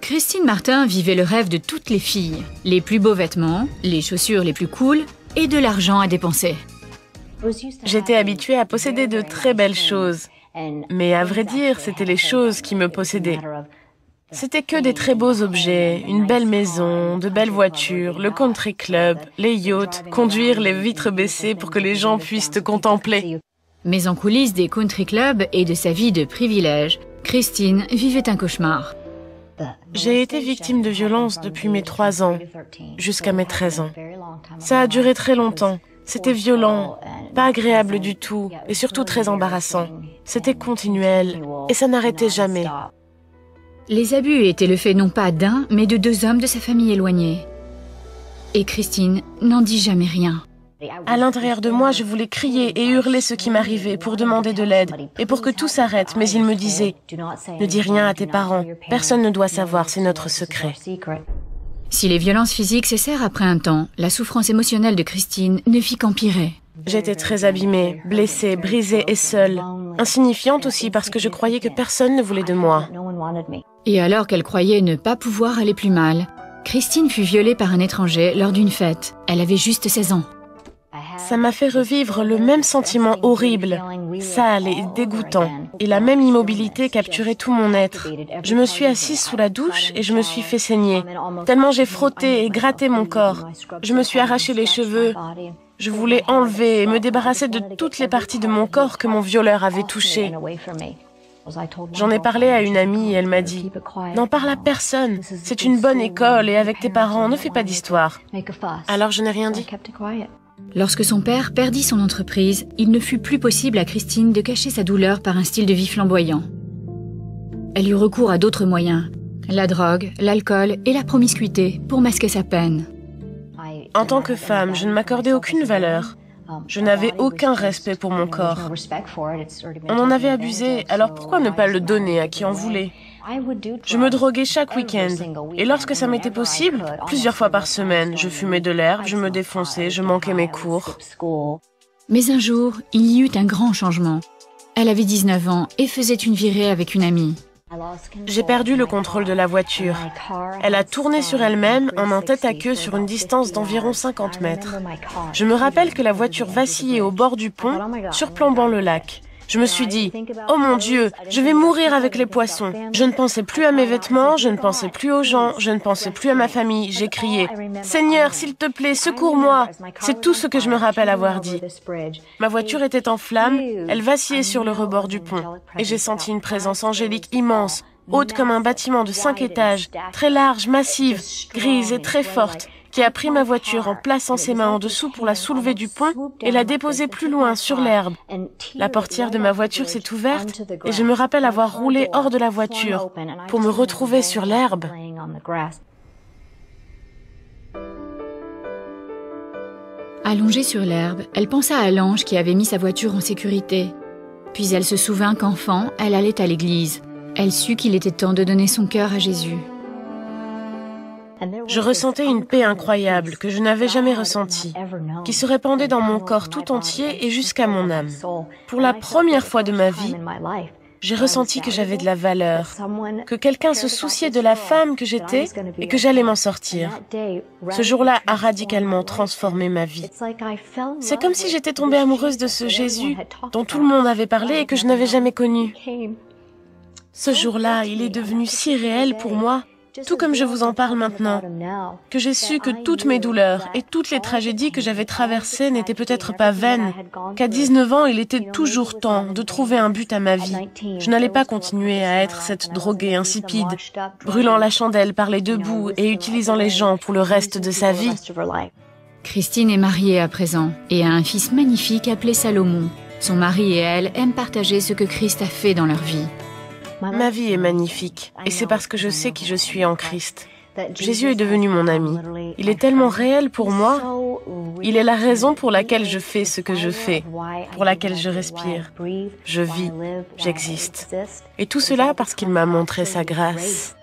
Christine Martin vivait le rêve de toutes les filles. Les plus beaux vêtements, les chaussures les plus cool et de l'argent à dépenser. J'étais habituée à posséder de très belles choses. Mais à vrai dire, c'était les choses qui me possédaient. C'était que des très beaux objets, une belle maison, de belles voitures, le country club, les yachts, conduire les vitres baissées pour que les gens puissent te contempler. Mais en coulisses des country clubs et de sa vie de privilège, Christine vivait un cauchemar. J'ai été victime de violences depuis mes 3 ans, jusqu'à mes 13 ans. Ça a duré très longtemps. C'était violent, pas agréable du tout, et surtout très embarrassant. C'était continuel, et ça n'arrêtait jamais. Les abus étaient le fait non pas d'un, mais de 2 hommes de sa famille éloignée. Et Christine n'en dit jamais rien. À l'intérieur de moi, je voulais crier et hurler ce qui m'arrivait pour demander de l'aide et pour que tout s'arrête, mais il me disait « Ne dis rien à tes parents, personne ne doit savoir, c'est notre secret. » Si les violences physiques cessèrent après un temps, la souffrance émotionnelle de Christine ne fit qu'empirer. J'étais très abîmée, blessée, brisée et seule. Insignifiante aussi parce que je croyais que personne ne voulait de moi. Et alors qu'elle croyait ne pas pouvoir aller plus mal, Christine fut violée par un étranger lors d'une fête. Elle avait juste 16 ans. Ça m'a fait revivre le même sentiment horrible, sale et dégoûtant, et la même immobilité capturait tout mon être. Je me suis assise sous la douche et je me suis fait saigner, tellement j'ai frotté et gratté mon corps. Je me suis arraché les cheveux. Je voulais enlever et me débarrasser de toutes les parties de mon corps que mon violeur avait touchées. J'en ai parlé à une amie et elle m'a dit « N'en parle à personne, c'est une bonne école et avec tes parents, ne fais pas d'histoire. » Alors je n'ai rien dit. Lorsque son père perdit son entreprise, il ne fut plus possible à Christine de cacher sa douleur par un style de vie flamboyant. Elle eut recours à d'autres moyens, la drogue, l'alcool et la promiscuité pour masquer sa peine. En tant que femme, je ne m'accordais aucune valeur. Je n'avais aucun respect pour mon corps. On en avait abusé, alors pourquoi ne pas le donner à qui en voulait? Je me droguais chaque week-end, et lorsque ça m'était possible, plusieurs fois par semaine, je fumais de l'herbe, je me défonçais, je manquais mes cours. Mais un jour, il y eut un grand changement. Elle avait 19 ans et faisait une virée avec une amie. J'ai perdu le contrôle de la voiture. Elle a tourné sur elle-même en un tête-à-queue sur une distance d'environ 50 mètres. Je me rappelle que la voiture vacillait au bord du pont, surplombant le lac. Je me suis dit, « Oh mon Dieu, je vais mourir avec les poissons. » Je ne pensais plus à mes vêtements, je ne pensais plus aux gens, je ne pensais plus à ma famille. J'ai crié, « Seigneur, s'il te plaît, secours-moi » C'est tout ce que je me rappelle avoir dit. Ma voiture était en flammes, elle vacillait sur le rebord du pont. Et j'ai senti une présence angélique immense, haute comme un bâtiment de 5 étages, très large, massive, grise et très forte, qui a pris ma voiture en plaçant ses mains en dessous pour la soulever du pont et la déposer plus loin sur l'herbe. La portière de ma voiture s'est ouverte et je me rappelle avoir roulé hors de la voiture pour me retrouver sur l'herbe. Allongée sur l'herbe, elle pensa à l'ange qui avait mis sa voiture en sécurité. Puis elle se souvint qu'enfant, elle allait à l'église. Elle sut qu'il était temps de donner son cœur à Jésus. Je ressentais une paix incroyable que je n'avais jamais ressentie, qui se répandait dans mon corps tout entier et jusqu'à mon âme. Pour la première fois de ma vie, j'ai ressenti que j'avais de la valeur, que quelqu'un se souciait de la femme que j'étais et que j'allais m'en sortir. Ce jour-là a radicalement transformé ma vie. C'est comme si j'étais tombée amoureuse de ce Jésus dont tout le monde avait parlé et que je n'avais jamais connu. Ce jour-là, il est devenu si réel pour moi, tout comme je vous en parle maintenant, que j'ai su que toutes mes douleurs et toutes les tragédies que j'avais traversées n'étaient peut-être pas vaines, qu'à 19 ans, il était toujours temps de trouver un but à ma vie. Je n'allais pas continuer à être cette droguée insipide, brûlant la chandelle par les 2 bouts et utilisant les gens pour le reste de sa vie. Christine est mariée à présent et a un fils magnifique appelé Salomon. Son mari et elle aiment partager ce que Christ a fait dans leur vie. Ma vie est magnifique, et c'est parce que je sais qui je suis en Christ. Jésus est devenu mon ami. Il est tellement réel pour moi. Il est la raison pour laquelle je fais ce que je fais, pour laquelle je respire. Je vis, j'existe. Et tout cela parce qu'il m'a montré sa grâce.